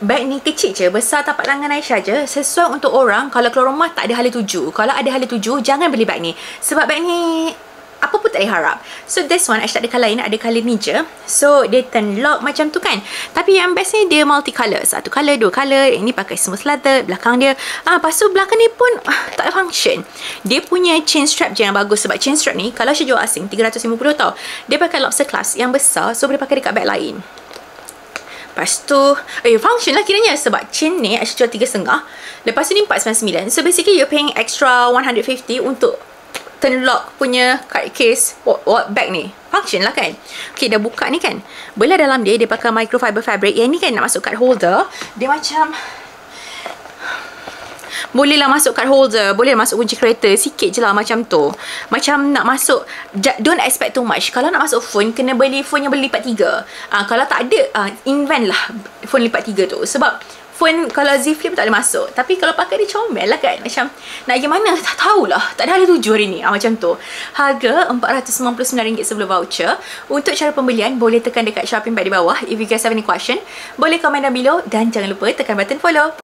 Beg ni kecil je, besar tapak tangan Aisyah je. Sesuai untuk orang kalau keluar rumah tak ada hala tuju. Kalau ada hala tuju, jangan beli beg ni. Sebab beg ni apa pun tak boleh harap. So this one Aisyah tak ada colour lain, ada colour ni je. So dia turn lock macam tu kan. Tapi yang best ni dia multi colour. Satu colour, dua colour. Ini pakai smooth leather. Belakang dia lepas tu belakang ni pun tak function. Dia punya chain strap je yang bagus. Sebab chain strap ni kalau Aisyah jual asing 350 tau. Dia pakai lobster clasp yang besar. So boleh pakai dekat beg lain. Lepas tu function lah kiranya. Sebab chain ni Aisyah jual 3,5. Lepas tu ni 499. So basically you're paying extra 150 untuk turn lock punya card case bag ni. Function lah kan. Okay, dah buka ni kan. Belah dalam dia pakai microfiber fabric. Yang ni kan nak masuk card holder. Dia macam boleh lah masuk card holder, boleh lah masuk kunci kereta. Sikit je lah macam tu. Macam nak masuk, don't expect too much. Kalau nak masuk phone, kena beli phone yang boleh lipat 3. Kalau tak ada, invent lah phone lipat 3 tu. Sebab phone kalau Z Flip tak boleh masuk. Tapi kalau pakai dia comel lah kan. Macam nak pergi mana tak tahulah. Tak ada hala tuju hari ni. Macam tu. Harga RM499 sebelum voucher. Untuk cara pembelian boleh tekan dekat shopping bag di bawah. If you guys have any question, boleh komen down below. Dan jangan lupa tekan button follow.